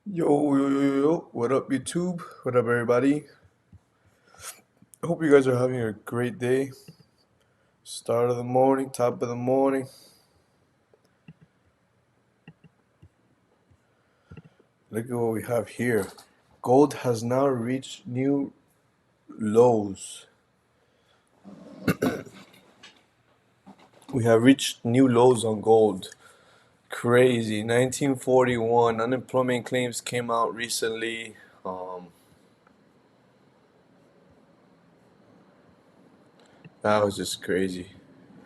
Yo, what up, YouTube? What up, everybody? I hope you guys are having a great day. Start of the morning, top of the morning. Look at what we have here. Gold has now reached new lows. We have reached new lows on gold. Crazy. 1941. Unemployment claims came out recently. That was just crazy.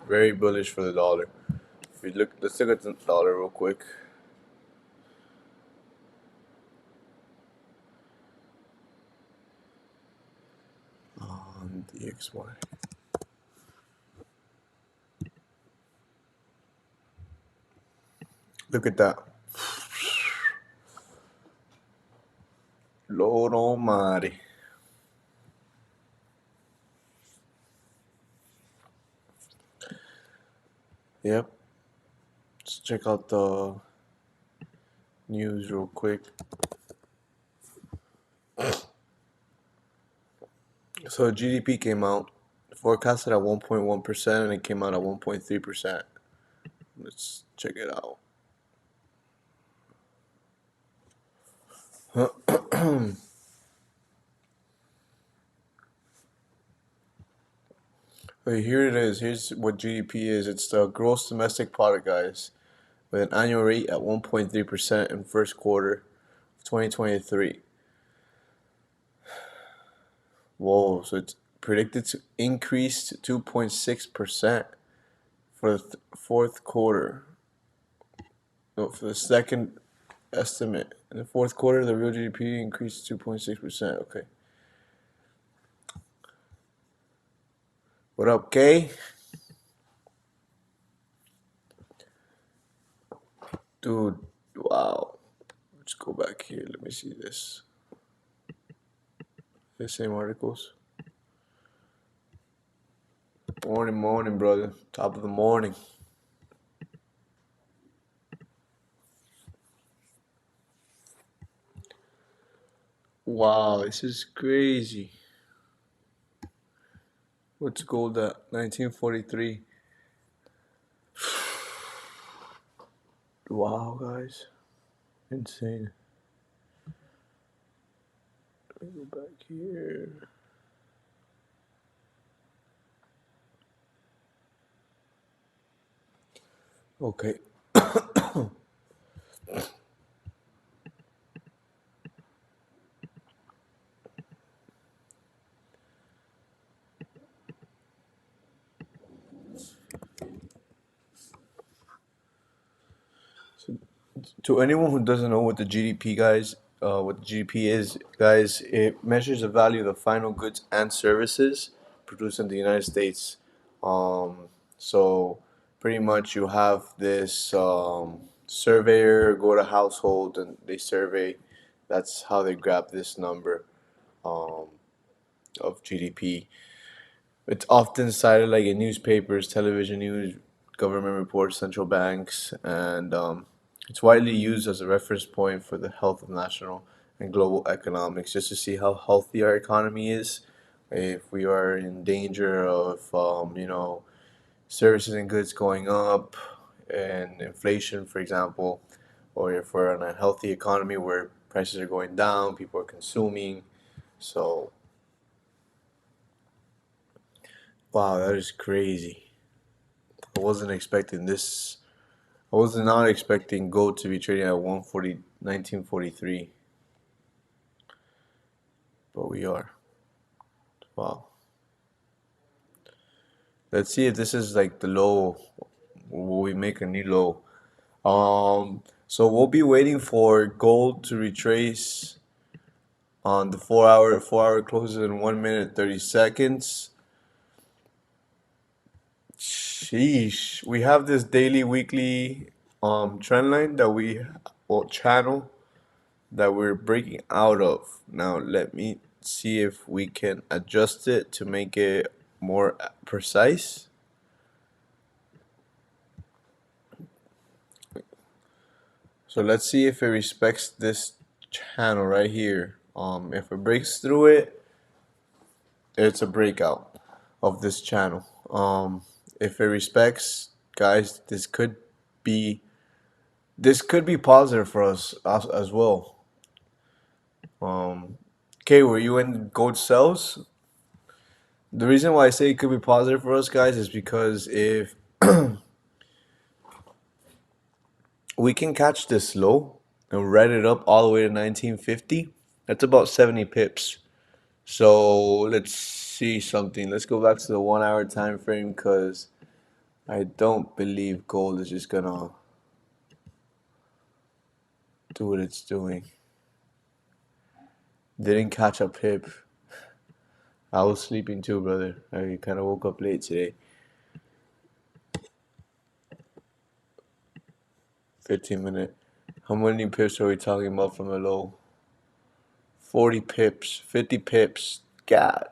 Very bullish for the dollar. If we look, let's look at the dollar real quick. DXY. Look at that. Lord Almighty. Yep. Let's check out the news real quick. So GDP came out forecasted at 1.1% and it came out at 1.3%. Let's check it out. Okay, here it is. Here's what GDP is. It's the gross domestic product, guys, with an annual rate at 1.3% in first quarter of 2023. Whoa, so it's predicted to increase to 2.6% for the fourth quarter. No, for the second estimate. In the fourth quarter, the real GDP increased 2.6%. Okay. What up, Kay? Dude, wow. Let's go back here. Let me see this. The same articles. Morning, brother. Top of the morning. Wow, this is crazy. What's gold at? 1943. Wow, guys. Insane. Let me go back here. Okay. So, to anyone who doesn't know what the GDP, guys, what the GDP is, guys, it measures the value of the final goods and services produced in the United States. So pretty much you have this surveyor go to household and they survey. That's how they grab this number um, of GDP. It's often cited like in newspapers, television news, government reports, central banks, and it's widely used as a reference point for the health of national and global economics, just to see how healthy our economy is. If we are in danger of, services and goods going up and inflation, for example, or if we're in a healthy economy where prices are going down, people are consuming. So, wow, that is crazy. I wasn't expecting this. I was not expecting gold to be trading at 140, 1943, but we are. Wow. Let's see if this is like the low. Will we make a new low? So we'll be waiting for gold to retrace on the 4 hour. 4 hour closes in 1 minute 30 seconds. Sheesh. We have this daily, weekly trend line that channel that we're breaking out of. Now let me see if we can adjust it to make it more precise. So let's see if it respects this channel right here. If it breaks through it, it's a breakout of this channel. If it respects, guys, be this could be positive for us as well. Okay, were you in gold sells? The reason why I say it could be positive for us, guys, is because if we can catch this low and ride it up all the way to 1950, that's about 70 pips. So let's see something. Let's go back to the 1 hour time frame because I don't believe gold is just gonna do what it's doing. Didn't catch a pip. I was sleeping too, brother. I kind of woke up late today. 15 minute. How many pips are we talking about from the low? 40 pips, 50 pips. God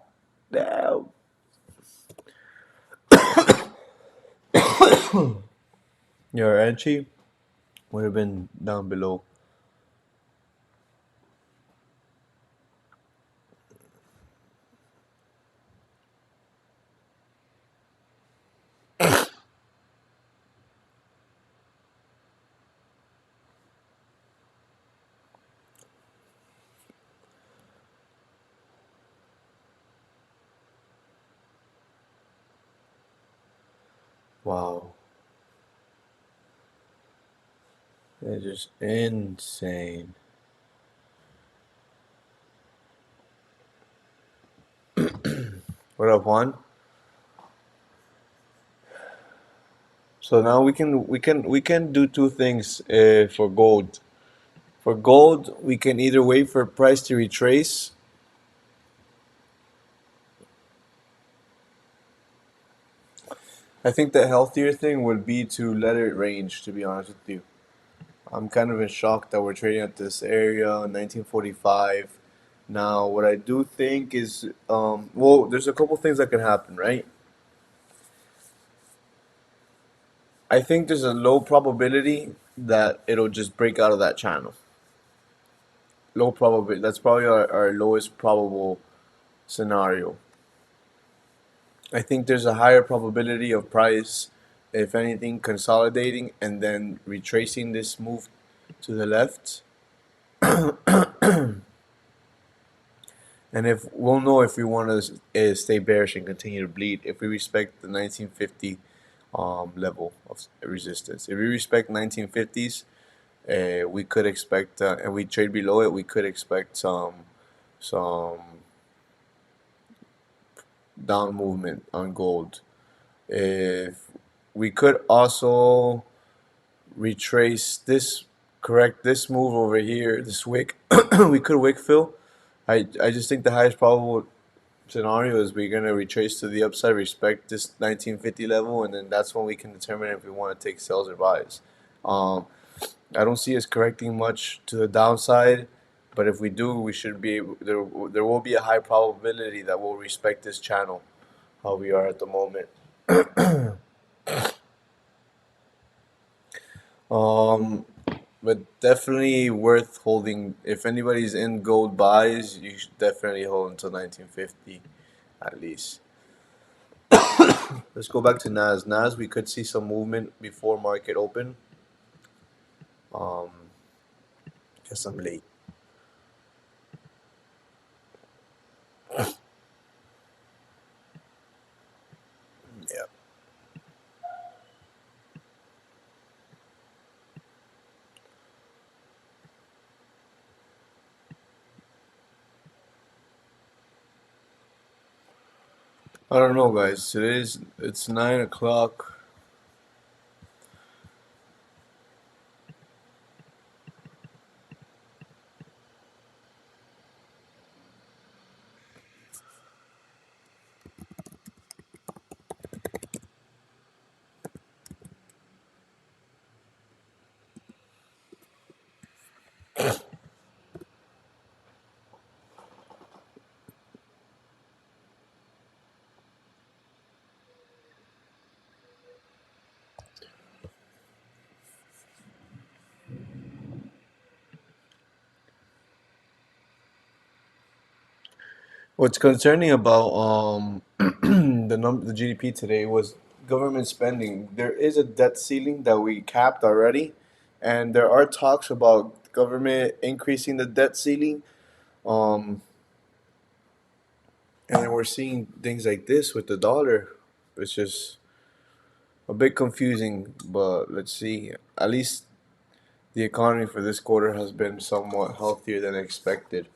damn. Your entry would have been down below. Wow. It's just insane. What up, Juan? So now we can do two things for gold. For gold, we can either wait for price to retrace. I think the healthier thing would be to let it range, to be honest with you. I'm kind of in shock that we're trading at this area, 1945. Now, what I do think is, well, there's a couple things that can happen, right? I think there's a low probability that it'll just break out of that channel. Low probability. That's probably our lowest probable scenario. I think there's a higher probability of price, if anything, consolidating and then retracing this move to the left. And if we'll know if we want to stay bearish and continue to bleed, if we respect the 1950 level of resistance. If we respect 1950s, we could expect, and we trade below it, we could expect some down movement on gold. If we could also retrace this, correct this move over here, this wick, we could wick fill. I just think the highest probable scenario is we're gonna retrace to the upside, respect this 1950 level, and then that's when we can determine if we want to take sells or buys. Um, I don't see us correcting much to the downside, but if we do, we should be able, there will be a high probability that we'll respect this channel, how we are at the moment. Um, but definitely worth holding. If anybody's in gold buys, you should definitely hold until 1950 at least. Let's go back to Nas. Nas, we could see some movement before market open. Um, guess I'm late. Yeah. I don't know, guys. It's 9 o'clock. What's concerning about the GDP today was government spending. There is a debt ceiling that we capped already, and there are talks about government increasing the debt ceiling. Um, and then we're seeing things like this with the dollar. It's just a bit confusing, but let's see. At least the economy for this quarter has been somewhat healthier than expected.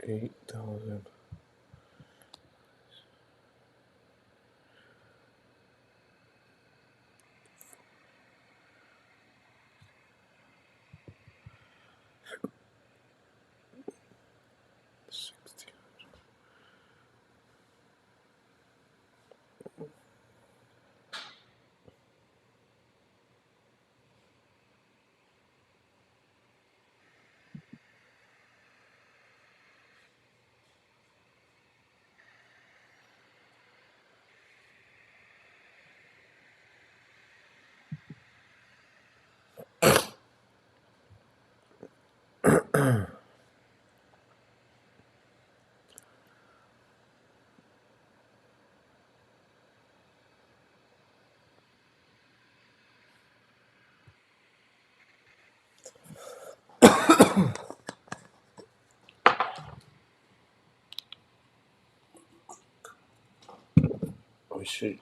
$8,000.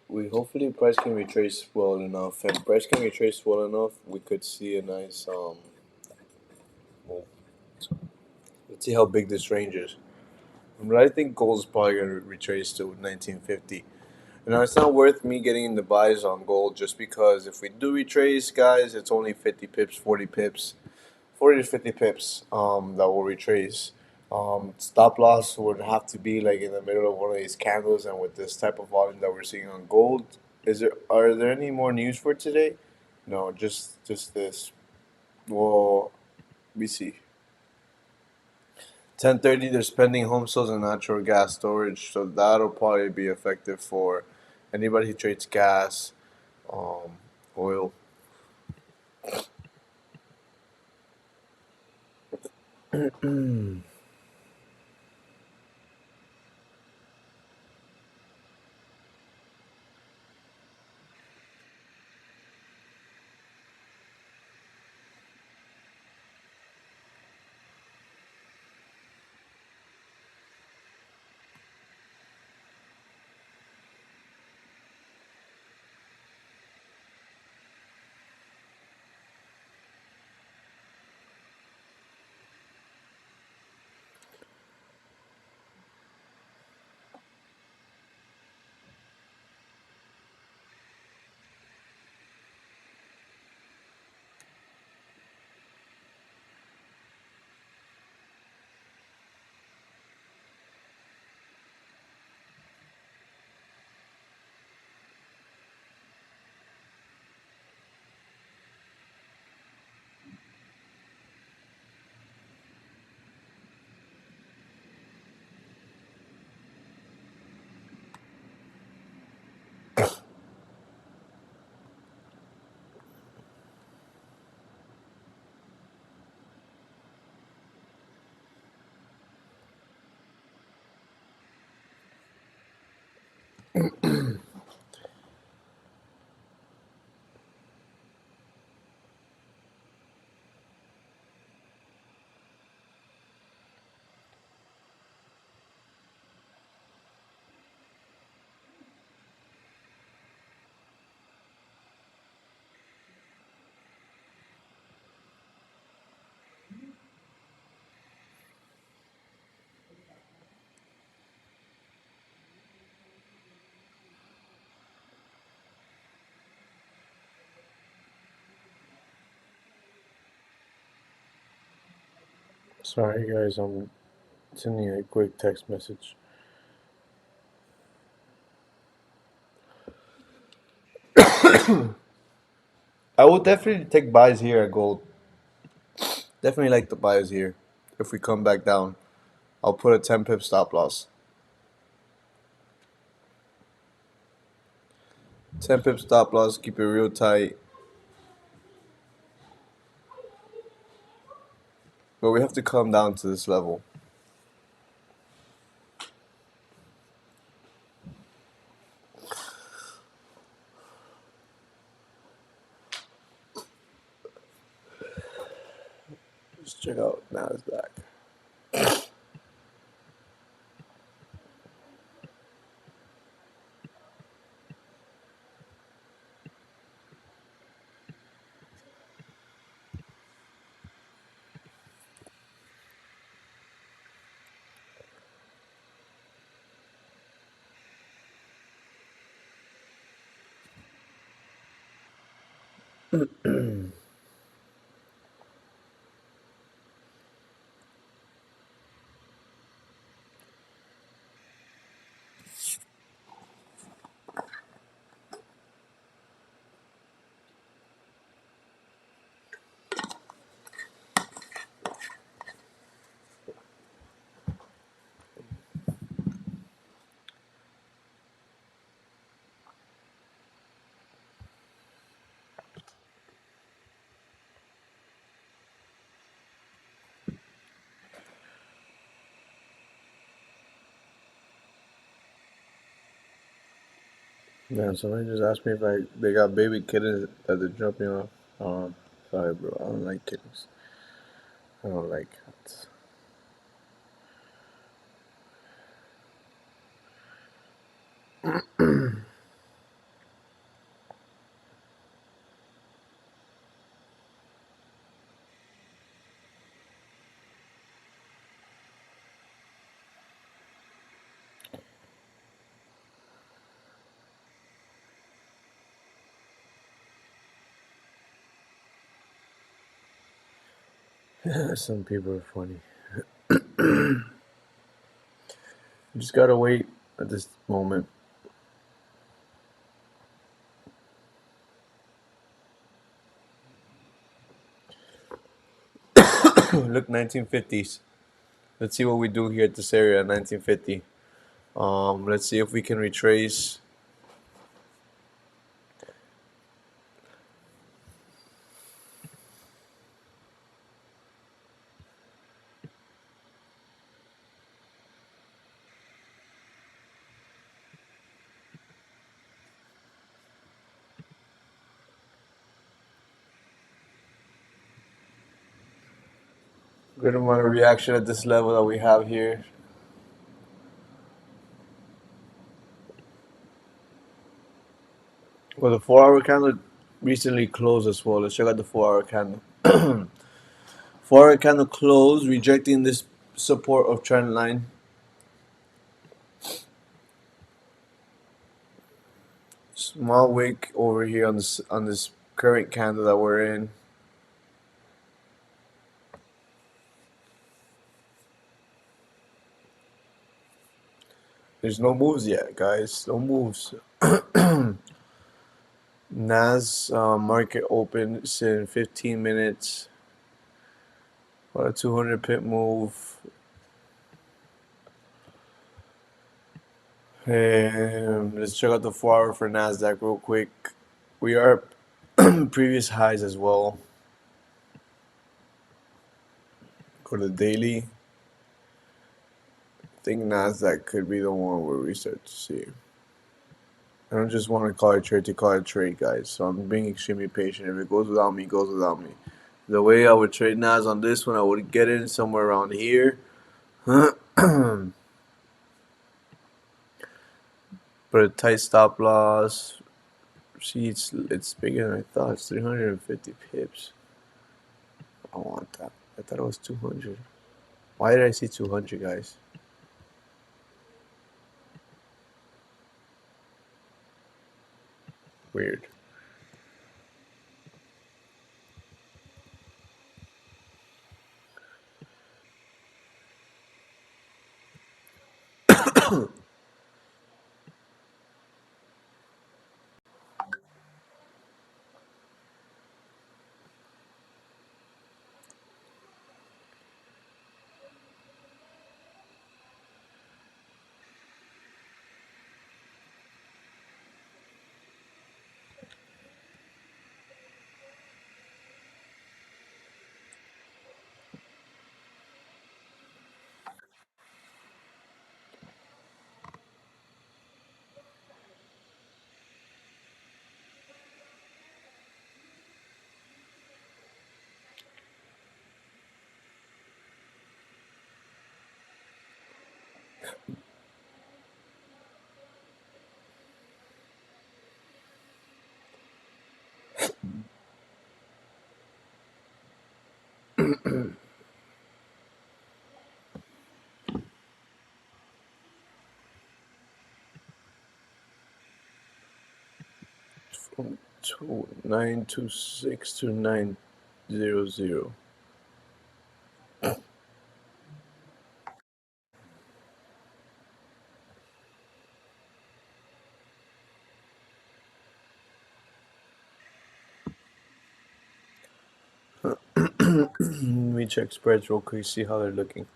We hopefully price can retrace well enough. If price can retrace well enough, we could see a nice well, let's see how big this range is. But I think gold is probably gonna retrace to 1950. Now it's not worth me getting in the buys on gold just because if we do retrace, guys, it's only 50 pips, 40 pips, 40 to 50 pips that will retrace. Stop loss would have to be like in the middle of one of these candles, and with this type of volume that we're seeing on gold, are there any more news for today? No, just this. Well, we see. 10:30, they're spending home sales and natural gas storage, so that'll probably be effective for anybody who trades gas, um, oil. Sorry, guys, I'm sending a quick text message. I will definitely take buys here at gold. Definitely like the buys here. If we come back down, I'll put a 10 pip stop loss. 10 pip stop loss, keep it real tight. But we have to come down to this level. Let's check out NASDAQ. Man, somebody just asked me if they got baby kittens that they're jumping off. Sorry, bro. I don't like kittens. I don't like cats. Some people are funny. You just gotta wait at this moment. Look, 1950s. Let's see what we do here at this area, 1950. Let's see if we can retrace. Good amount of reaction at this level that we have here. Well, the 4 hour candle recently closed as well. Let's check out the 4 hour candle. 4 hour candle closed, rejecting this support of trend line. Small wick over here on this current candle that we're in. There's no moves yet, guys. No moves. Nas market open in 15 minutes. About a 200 pip move. Let's check out the 4 hour for Nasdaq real quick. We are previous highs as well. Go to the daily. I think Nasdaq could be the one where we start to see. I don't just want to call it trade to call it trade, guys. So I'm being extremely patient. If it goes without me, it goes without me. The way I would trade Nas on this one, I would get in somewhere around here. Put a tight stop loss. See, it's bigger than I thought. It's 350 pips. I want that. I thought it was 200. Why did I see 200, guys? Weird. From 926 to 900. Let me check spreads real quick, see how they're looking.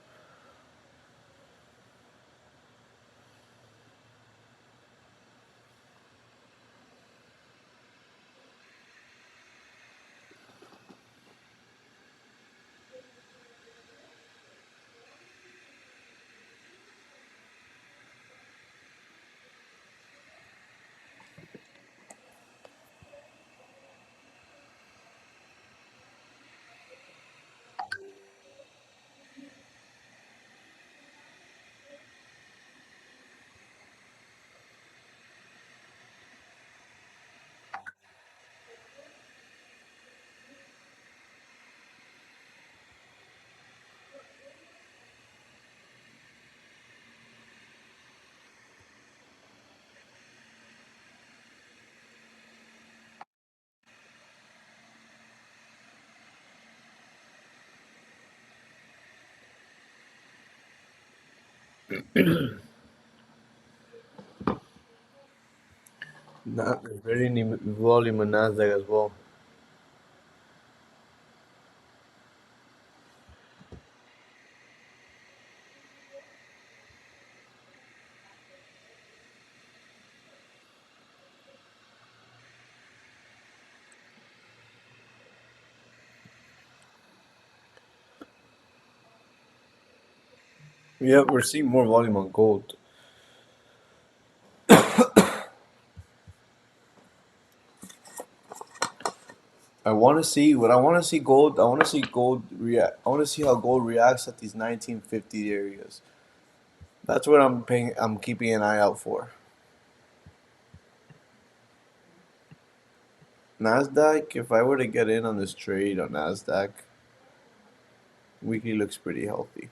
Not very any volume on Nasdaq as well. Yeah, we're seeing more volume on gold. I want to see what I want to see gold. I want to see gold react. I want to see how gold reacts at these 1950 areas. That's what I'm paying. I'm keeping an eye out for. Nasdaq. If I were to get in on this trade on Nasdaq, weekly looks pretty healthy,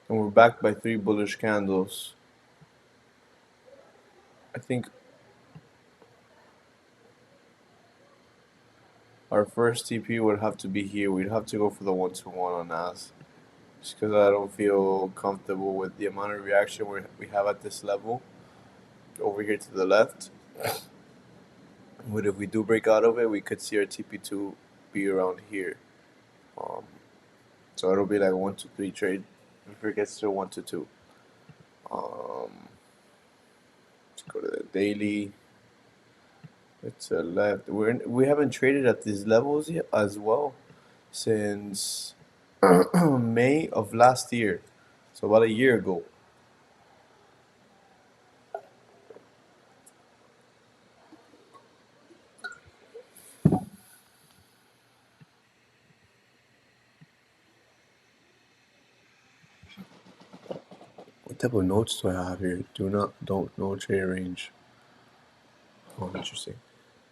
and we're backed by three bullish candles. I think our first TP would have to be here. We'd have to go for the 1-to-1 on Nas, just because I don't feel comfortable with the amount of reaction we have at this level over here to the left. But if we do break out of it, we could see our TP2 be around here. Um, so it'll be like a 1-2-3 trade if it gets to 1-2. Let's go to the daily. It's a left. We haven't traded at these levels yet as well since May of last year. So about a year ago. What type of notes do I have here? Don't know trade range. Oh, interesting.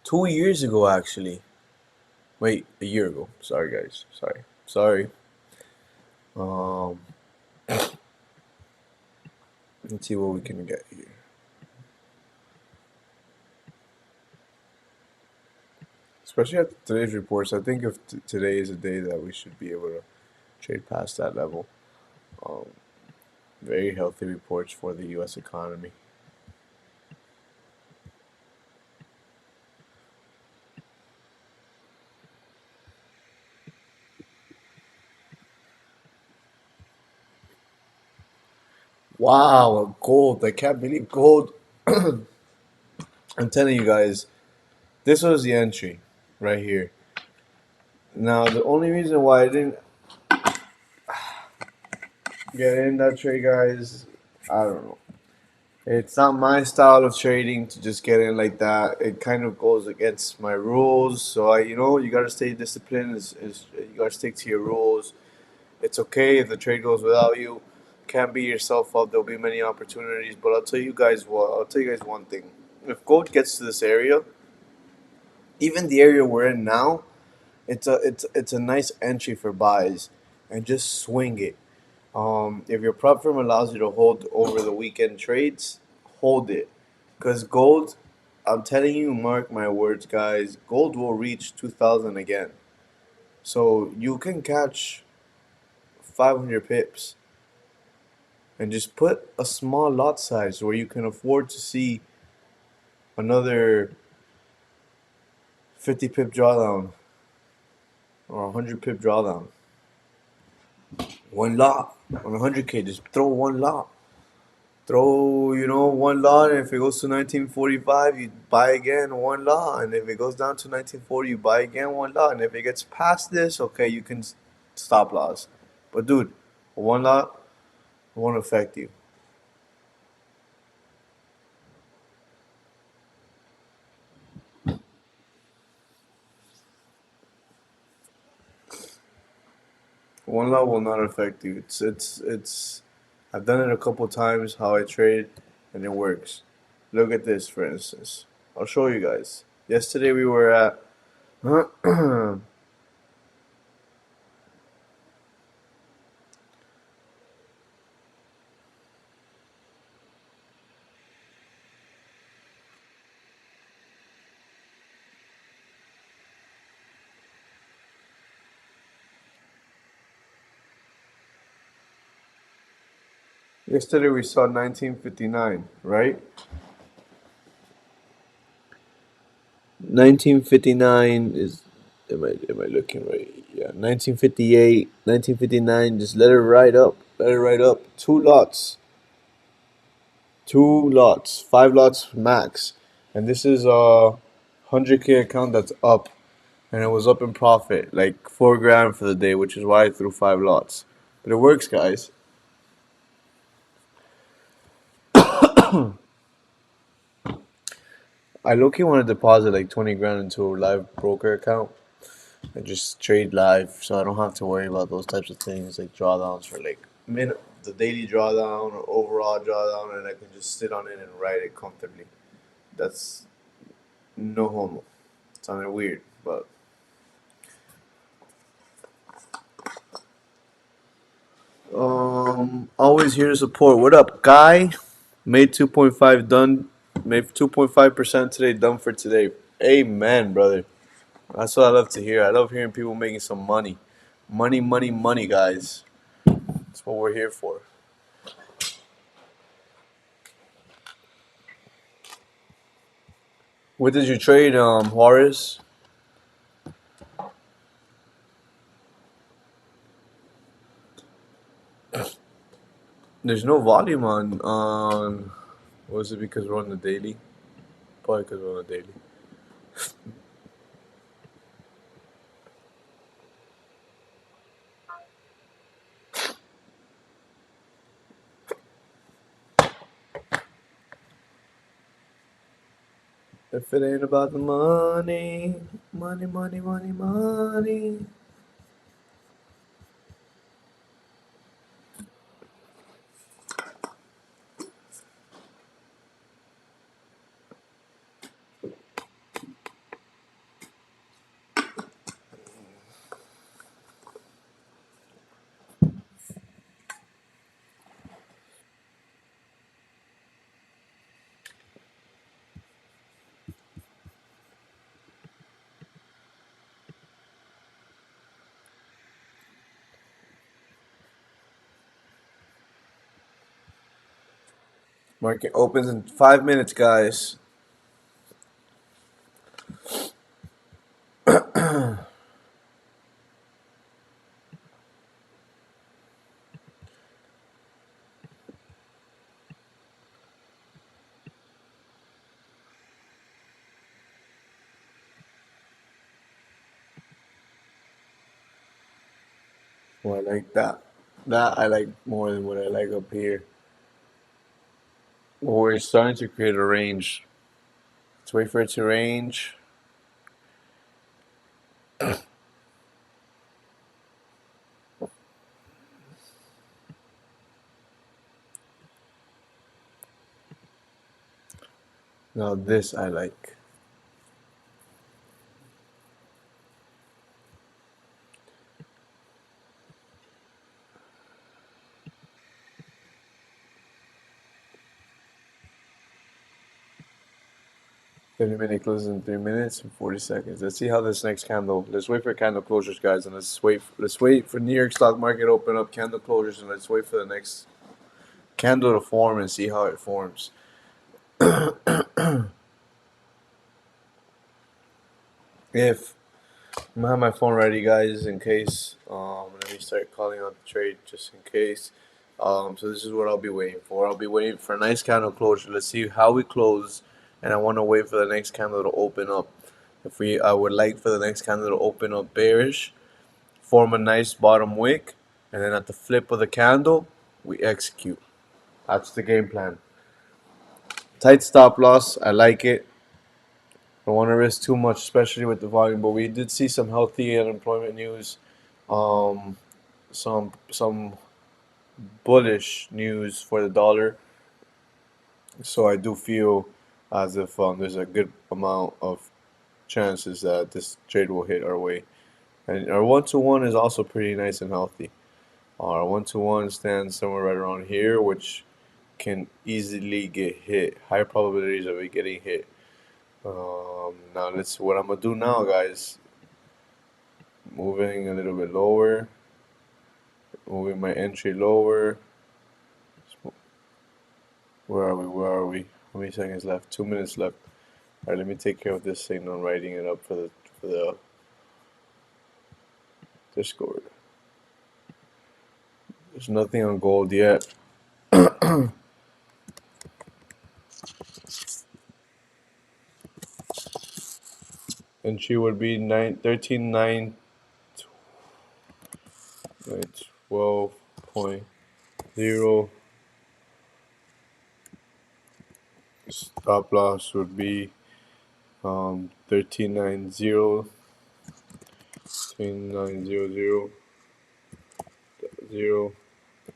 2 years ago, actually. Wait, a year ago. Sorry, guys. Sorry. Um, let's see what we can get here. Especially after today's reports, I think if today is a day that we should be able to trade past that level. Um, very healthy reports for the U.S. economy. Wow, gold! I can't believe gold. I'm telling you guys, this was the entry right here. Now, the only reason why I didn't get in that trade, guys, I don't know. It's not my style of trading to just get in like that. It kind of goes against my rules. So you gotta stay disciplined. You gotta stick to your rules. It's okay if the trade goes without you. Can't beat yourself up. There'll be many opportunities. But I'll tell you guys what. I'll tell you guys one thing. If gold gets to this area, even the area we're in now, it's a nice entry for buys, and just swing it. If your prop firm allows you to hold over the weekend trades, hold it. Because gold, I'm telling you, mark my words, guys, gold will reach 2000 again. So you can catch 500 pips and just put a small lot size where you can afford to see another 50 pip drawdown or 100 pip drawdown. One lot on 100K, just throw one lot. Throw, one lot, and if it goes to 1945, you buy again one lot, and if it goes down to 1940, you buy again one lot, and if it gets past this, okay, you can stop loss. But dude, one lot won't affect you. One lot will not affect you. It's. I've done it a couple times how I trade, and it works. Look at this, for instance. I'll show you guys. Yesterday we were at. Yesterday we saw 1959, right? 1959 is, am I looking right? Yeah, 1958, 1959. Just let it ride up. Let it ride up. Two lots, five lots max, and this is a 100K account that's up, and it was up in profit, like 4 grand for the day, which is why I threw five lots. But it works, guys. I low-key want to deposit like 20 grand into a live broker account and just trade live, so I don't have to worry about those types of things like drawdowns for like the daily drawdown or overall drawdown, and I can just sit on it and ride it comfortably. That's no homo. It's sounding weird, but always here to support. What up, guy? Made 2.5 done. Made 2.5% today. Done for today. Amen, brother. That's what I love to hear. I love hearing people making some money. Money, money, money, guys. That's what we're here for. What did you trade, Horace? There's no volume on. Was it because we're on the daily? Probably because we're on the daily. If it ain't about the money, money, money, money, money. Market opens in 5 minutes, guys. Oh, I like that. That I like more than what I like up here. Well, we're starting to create a range. Let's wait for it to range. Now this I like. 30-minute closes in 3 minutes and 40 seconds. Let's see how this next candle. Let's wait for candle closures, guys, and let's wait for New York stock market open up candle closures, and let's wait for the next candle to form and see how it forms. If I'm gonna have my phone ready, guys, in case. Let me start calling out the trade just in case. So this is what I'll be waiting for. I'll be waiting for a nice candle closure. Let's see how we close, and I want to wait for the next candle to open up. I would like for the next candle to open up bearish, form a nice bottom wick, and then at the flip of the candle, we execute. That's the game plan. Tight stop loss. I like it. Don't want to risk too much, especially with the volume. But we did see some healthy unemployment news, um, some bullish news for the dollar. So I do feel as if there's a good amount of chances that this trade will hit our way. And our 1-to-1 is also pretty nice and healthy. Our 1-to-1 stands somewhere right around here, which can easily get hit. High probabilities of it getting hit. Now let's what I'm gonna do now, guys. Moving a little bit lower, moving my entry lower. Where are we? Where are we? How many seconds left? 2 minutes left. All right, let me take care of this thing. I'm writing it up for the Discord. There's nothing on gold yet. Entry would be 12.0. Stop loss would be 1390. 13900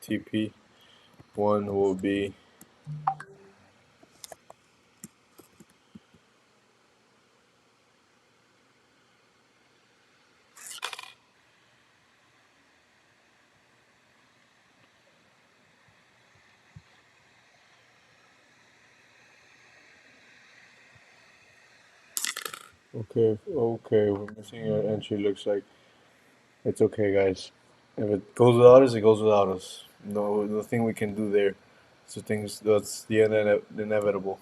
TP. One will be okay. Okay, we're missing an entry. Looks like it's okay, guys. If it goes without us, it goes without us. No, nothing we can do there. So things that's the inevitable.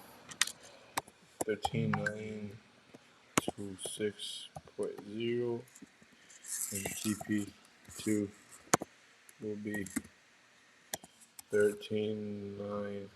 13926.0 and TP2 will be 139.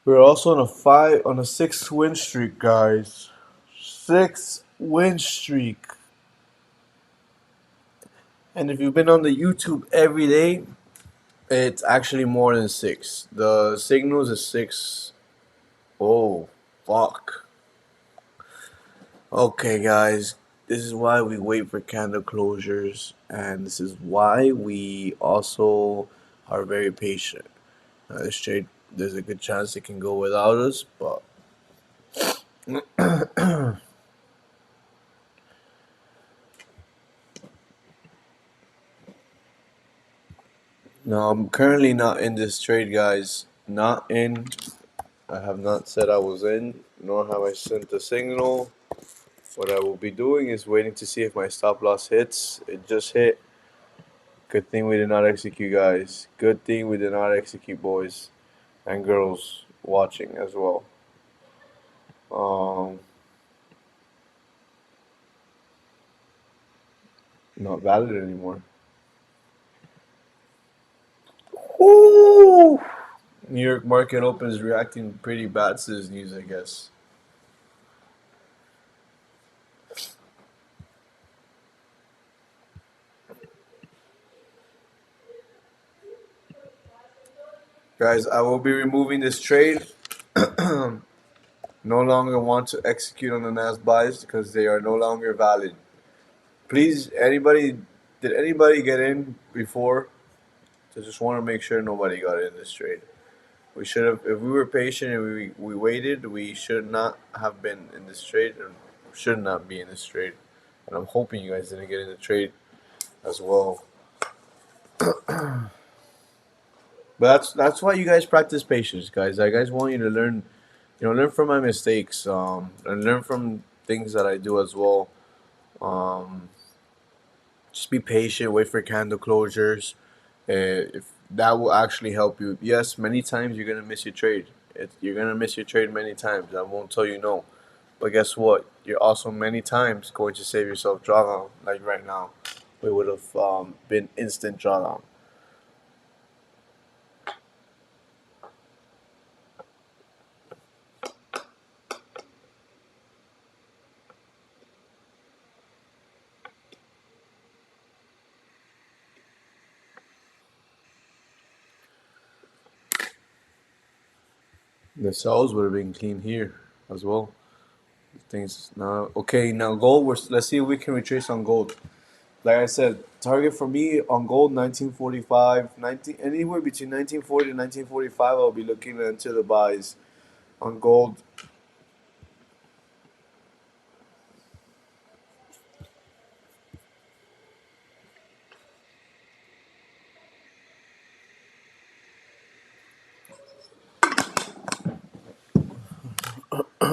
We're also on a 6 win streak, guys. 6 win streak. And if you've been on the YouTube every day, it's actually more than six. The signals is six. Oh, fuck. Okay, guys. This is why we wait for candle closures, and this is why we also are very patient. This trade, there's a good chance it can go without us, but no, I'm currently not in this trade, guys. Not in. I have not said I was in, nor have I sent the signal. What I will be doing is waiting to see if my stop loss hits. It just hit. Good thing we did not execute, guys. Good thing we did not execute, boys and girls watching as well. Um, Not valid anymore. Woo! New York market opens reacting pretty bad to this news, I guess. Guys, I will be removing this trade. No longer want to execute on the NAS buys because they are no longer valid. Please, did anybody get in before? I just want to make sure nobody got in this trade. We should have, if we were patient and we waited, we should not have been in this trade and should not be in this trade. And I'm hoping you guys didn't get in the trade as well. But that's why you guys practice patience, guys. I guys want you to learn, learn from my mistakes, and learn from things that I do as well. Um, just be patient, wait for candle closures. If that will actually help you. Yes, many times you're gonna miss your trade. You're gonna miss your trade many times. I won't tell you no. But guess what? You're also many times going to save yourself drawdown. Like right now, it would have been instant drawdown. The cells would have been clean here as well. Things now okay. Now gold. Let's see if we can retrace on gold. Like I said, target for me on gold 1945, 19 anywhere between 1940 and 1945. I'll be looking into the buys on gold.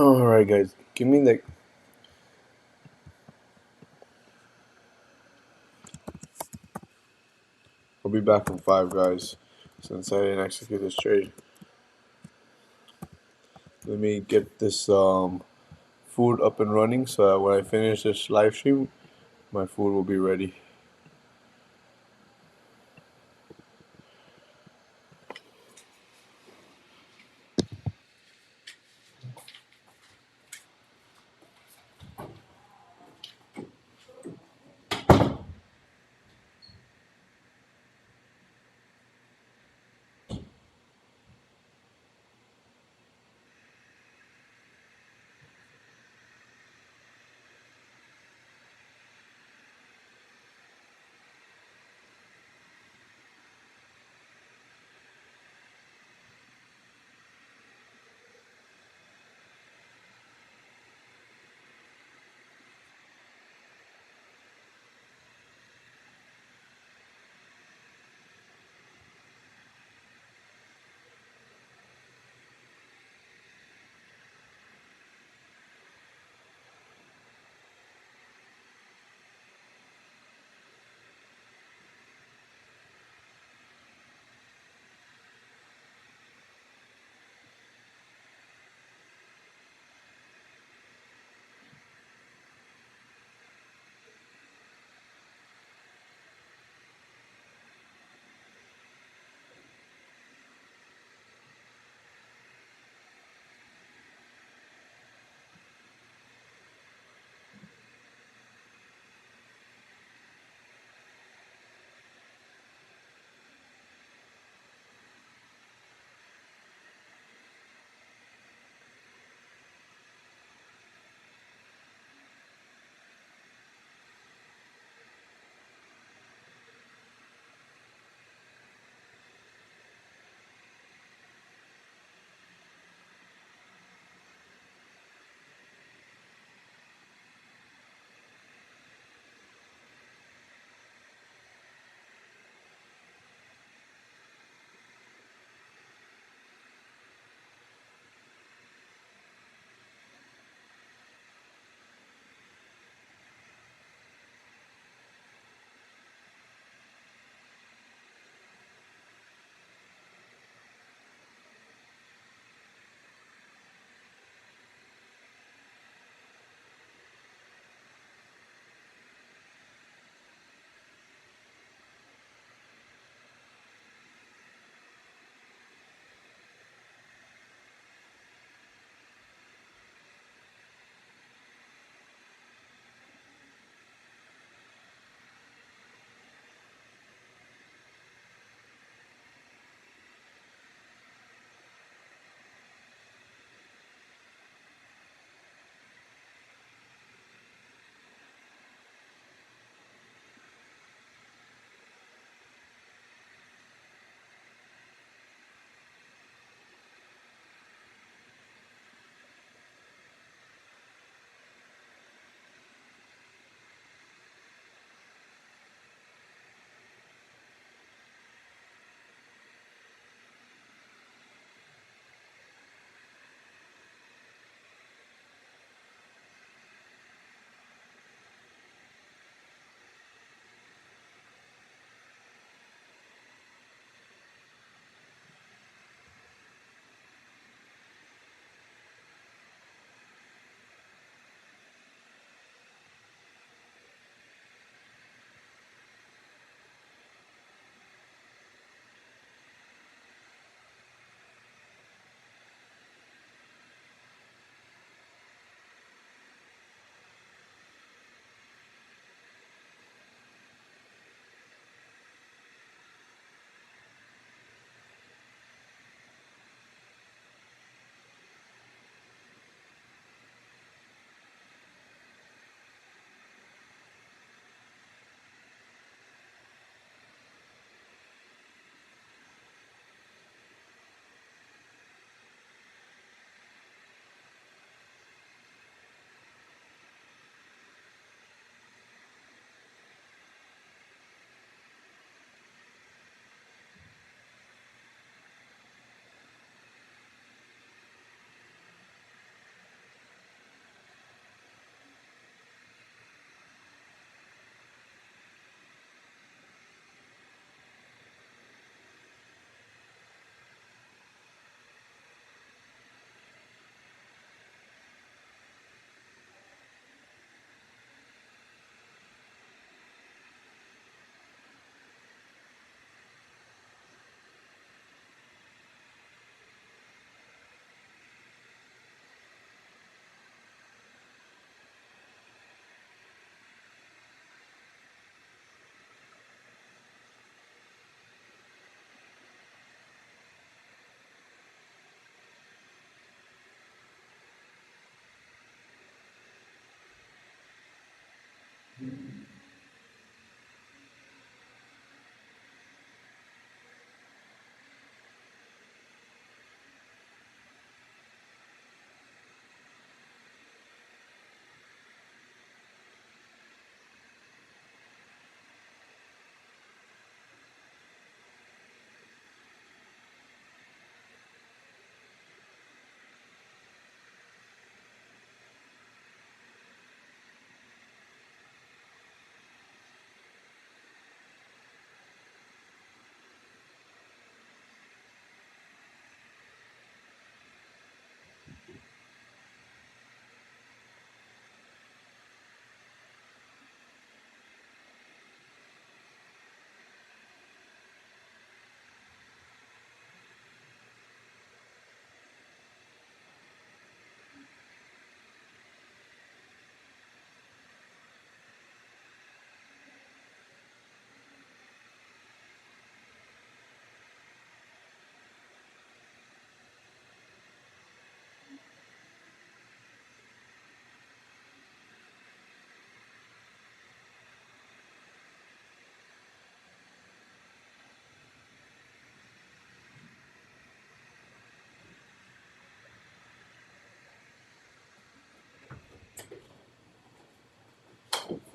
All right, guys, give me the. I'll be back in 5, guys. Since I didn't execute this trade, let me get this food up and running so that when I finish this live stream, my food will be ready.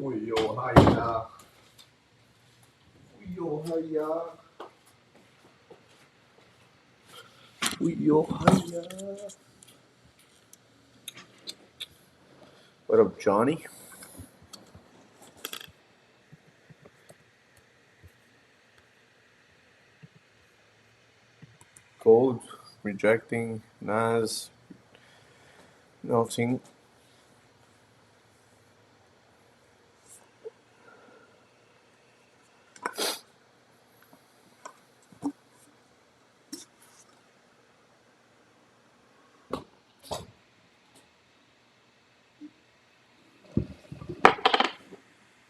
Yo, hiya. Yo, hiya. Yo, hiya. What up, Johnny? Gold, rejecting, Nas, melting.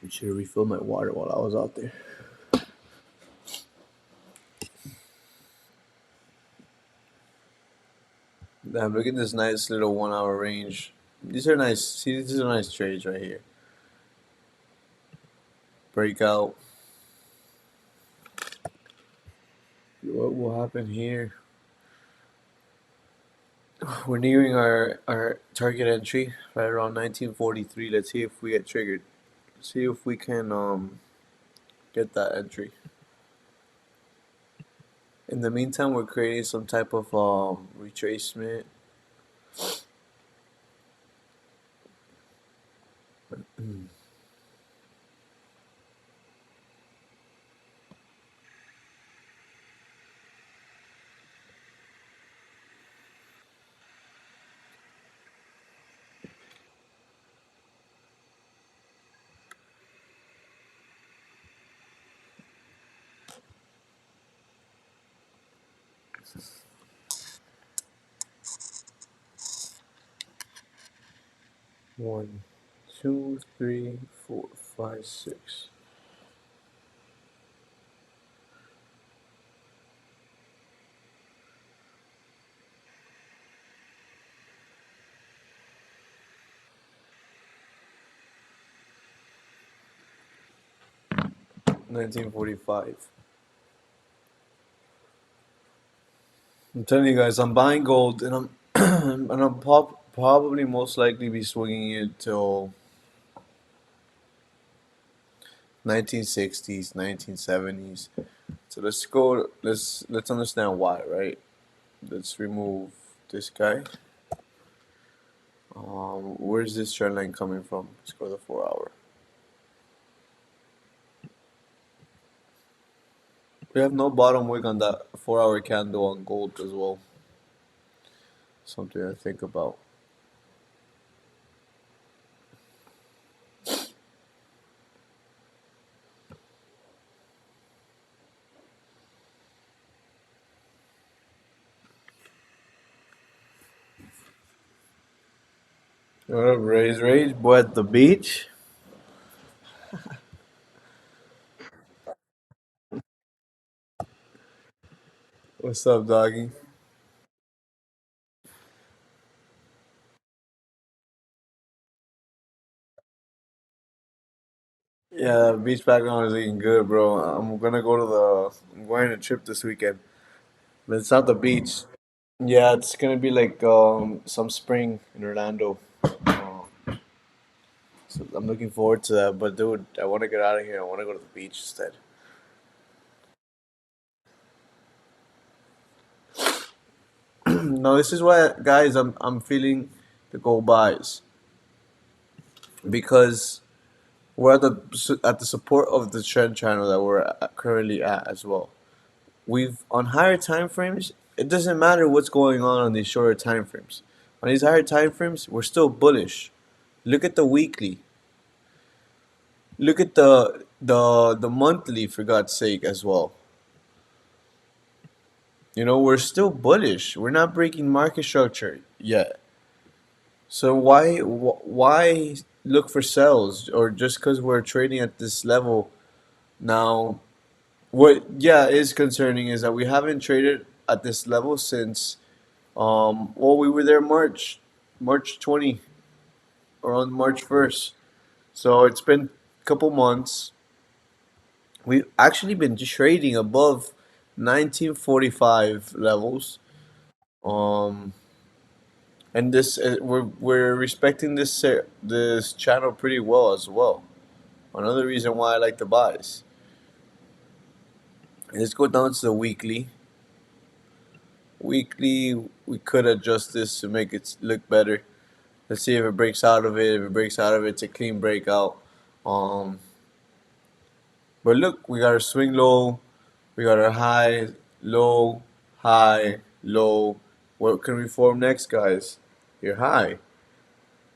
I should have refilled my water while I was out there. Damn, look at this nice little 1 hour range. These are nice. See, these are nice trades right here. Breakout. What will happen here? We're nearing our target entry right around 1943. Let's see if we get triggered. See if we can get that entry. In the meantime, we're creating some type of retracement. One, two, three, four, five, six. $19.45. I'm telling you guys, I'm buying gold, and I'm and I'm probably most likely be swinging it till 1960s, 1970s. So let's go. Let's understand why, right? Let's remove this guy. Where's this trend line coming from? Let's go to the 4 hour. We have no bottom wick on that 4 hour candle on gold as well. Something to think about. What up, Rage? Boy at the beach? What's up, doggy? Yeah, beach background is looking good, bro. I'm going on a trip this weekend. But it's not the beach. Yeah, it's gonna be like some spring in Orlando. So I'm looking forward to that. But dude, I want to get out of here. I want to go to the beach instead. No, this is why, guys. I'm feeling the gold buys because we're at the support of the trend channel that we're currently at as well. We've on higher time frames. It doesn't matter what's going on these shorter time frames. On these higher time frames, we're still bullish. Look at the weekly. Look at the monthly, for God's sake, as well. You know, we're still bullish. We're not breaking market structure yet. So why look for sells or just because we're trading at this level now? What is concerning is that we haven't traded at this level since we were there March 20 or on March 1st. So it's been a couple months. We've actually been trading above 1945 levels. Um, and this we're respecting this channel pretty well as well. Another reason why I like the buys. Let's go down to the weekly. Weekly, we could adjust this to make it look better. Let's see if it breaks out of it. If it breaks out of it, it's a clean breakout. Um, but look, we got our swing low. We got our high, low, high, low. What can we form next, guys? Your high.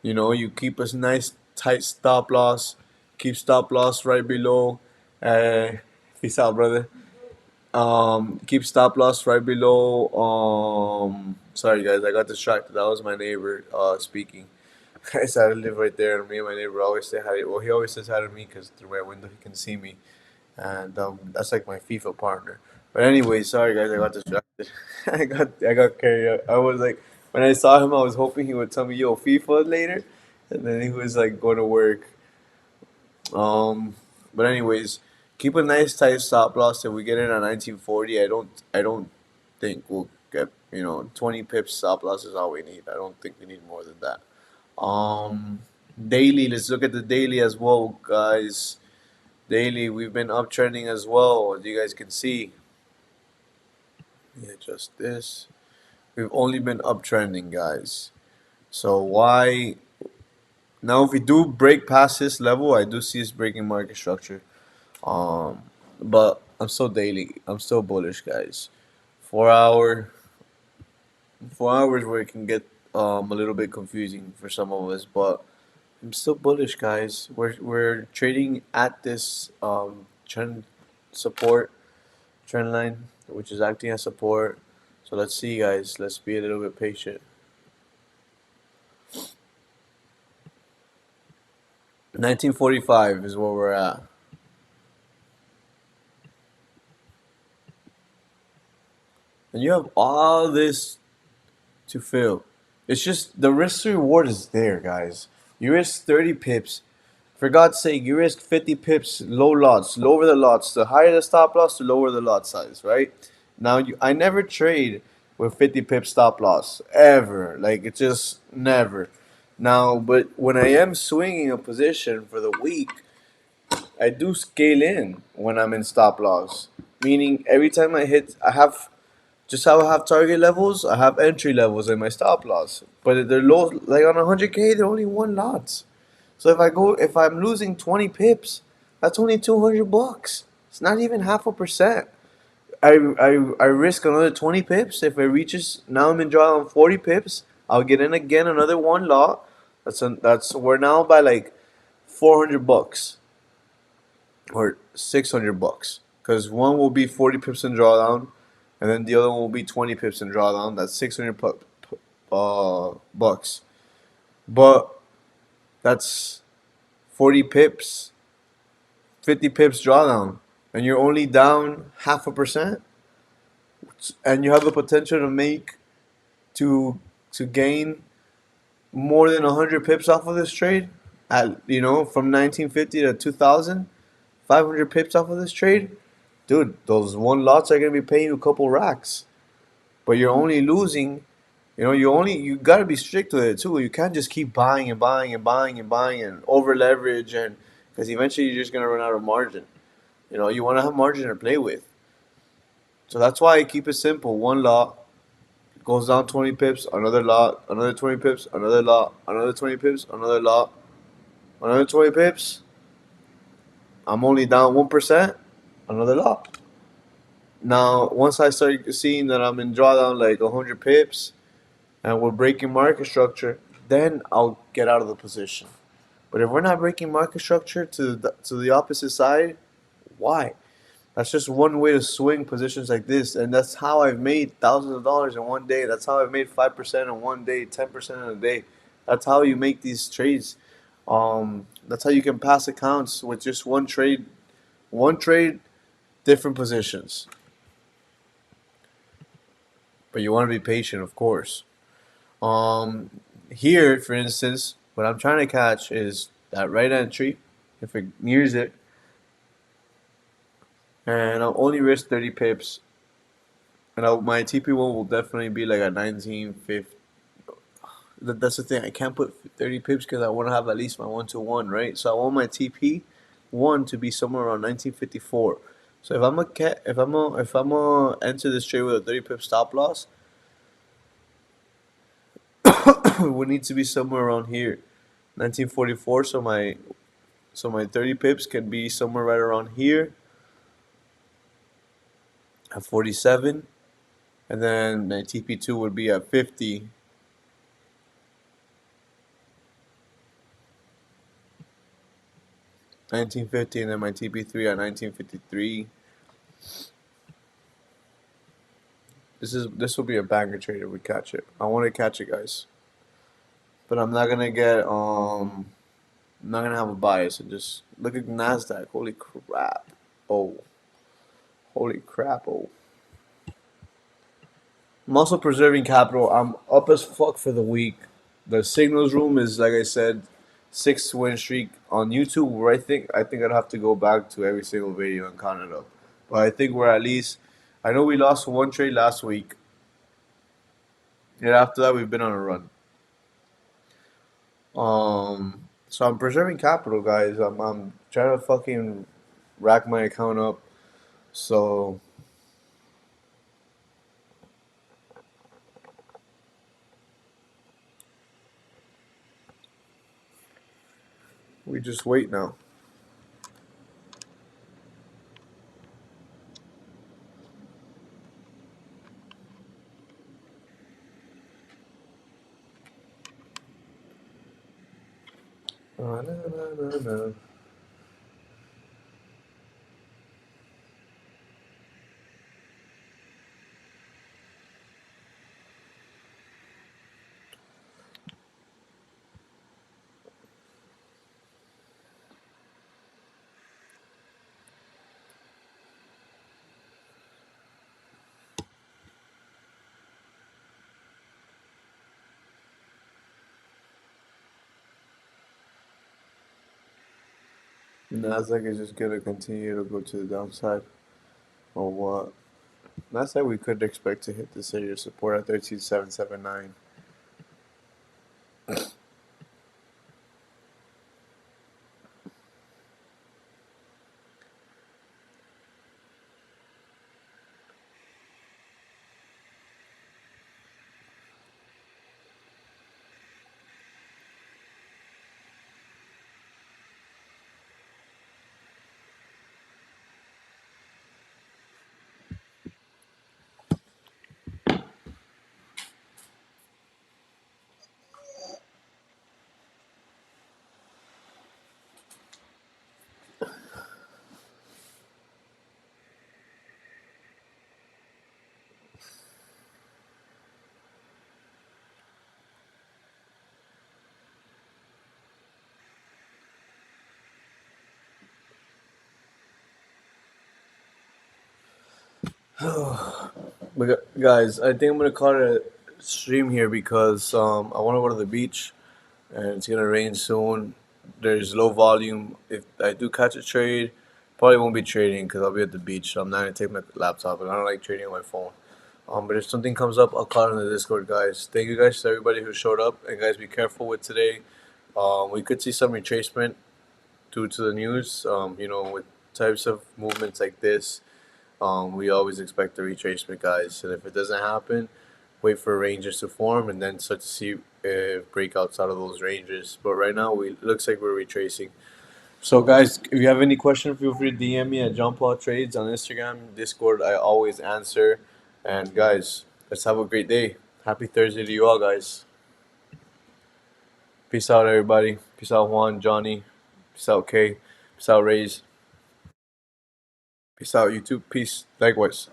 You know, you keep a nice tight stop loss. Keep stop loss right below. Peace out, brother. Keep stop loss right below. Sorry guys, I got distracted. That was my neighbor speaking. I decided to live right there, and me and my neighbor always say hi. Well, he always says hi to me because through my window he can see me, and that's like my FIFA partner. But anyway, sorry guys, I got distracted. I got carried out. I was like, when I saw him, I was hoping he would tell me, "Yo, FIFA later," and then he was like going to work. But anyways, keep a nice tight stop loss. If we get in at 1940, I don't think we'll get 20 pips stop loss is all we need. I don't think we need more than that. Daily. Let's look at the daily as well, guys. Daily, we've been uptrending as well, as you guys can see. Yeah, just this. We've only been uptrending, guys. So why now? If we do break past this level, I do see us breaking market structure. Um, but I'm still daily. I'm still bullish, guys. 4 hour, 4 hours where it can get a little bit confusing for some of us, but I'm still bullish, guys. We're trading at this trend support trend line, which is acting as support. So let's see, guys. Let's be a little bit patient. 1945 is where we're at. And you have all this to fill. It's just the risk to reward is there, guys. You risk 30 pips. For God's sake, you risk 50 pips, low lots, lower the lots. The higher the stop loss, the lower the lot size, right? Now, I never trade with 50 pip stop loss, ever. Like, it's just never. Now, but when I am swinging a position for the week, I do scale in when I'm in stop loss. Meaning, every time I hit, I have just how I have target levels, I have entry levels in my stop loss. But they're low, like on 100K, they're only one lots. So if I'm losing 20 pips, that's only 200 bucks. It's not even half a percent. I risk another 20 pips. If it reaches, now I'm in draw on 40 pips, I'll get in again another one lot. We're now by like 400 bucks or 600 bucks, because one will be 40 pips in drawdown, and then the other one will be 20 pips in drawdown. That's 600 bucks. But that's 40 pips, 50 pips drawdown, and you're only down half a percent, and you have the potential to make to gain more than 100 pips off of this trade at from 1950 to 2000, 500 pips off of this trade. Dude, those one lots are gonna be paying you a couple racks, but you're only losing. You gotta be strict with it too. You can't just keep buying and buying and buying and buying and over leverage, and because eventually you're just gonna run out of margin. You want to have margin to play with. So that's why I keep it simple. One lot goes down 20 pips, another lot, another 20 pips, another lot, another 20 pips, another lot, another 20 pips. I'm only down 1%, another lot. Now, once I start seeing that I'm in drawdown like 100 pips and we're breaking market structure, then I'll get out of the position. But if we're not breaking market structure to the opposite side, why? That's just one way to swing positions like this, and that's how I've made thousands of dollars in one day. That's how I've made 5% in one day, 10% in a day. That's how you make these trades. That's how you can pass accounts with just one trade, different positions. But you want to be patient, of course. Um, Here, for instance, what I'm trying to catch is that right entry. If it nears it, and I'll only risk 30 pips, and my TP1 will definitely be like a 1950. That's the thing. I can't put 30 pips because I want to have at least my 1-to-1, right? So I want my TP one to be somewhere around 1954. So if I'm a enter this trade with a 30 pip stop loss, we need to be somewhere around here, 1944. So my 30 pips can be somewhere right around here at 47, and then my TP2 would be at 50. 1950, and then my TP3 at 1953. This will be a banger trade if we catch it. I want to catch it, guys, but I'm not gonna have a bias and just look at Nasdaq. Holy crap! Oh, holy crap! Oh, I'm also preserving capital. I'm up as fuck for the week. The signals room is, like I said, 6 win streak on YouTube. Where I think I'd have to go back to every single video and count it up. But I think we're at least. I know we lost one trade last week. And after that, we've been on a run. So I'm preserving capital, guys. I'm trying to fucking rack my account up. So we just wait now. Na, na, na, na. Nasdaq is just gonna continue to go to the downside, or what? Nasdaq we could expect to hit this area of support at 13,779. But guys, I think I'm gonna call it a stream here because I want to go to the beach and it's gonna rain soon. There's low volume. If I do catch a trade, probably won't be trading because I'll be at the beach. So I'm not gonna take my laptop, and I don't like trading on my phone. But if something comes up, I'll call it in the Discord, guys. Thank you guys to everybody who showed up, and guys, be careful with today. We could see some retracement due to the news. With types of movements like this, we always expect a retracement, guys. And if it doesn't happen, wait for ranges to form and then start to see breakouts out of those ranges. But right now, we looks like we're retracing. So, guys, if you have any question, feel free to DM me at John Paul Trades on Instagram, Discord. I always answer. And guys, let's have a great day. Happy Thursday to you all, guys. Peace out, everybody. Peace out, Juan, Johnny. Peace out, Kay. Peace out, Rays. Peace out, YouTube. Peace. Likewise.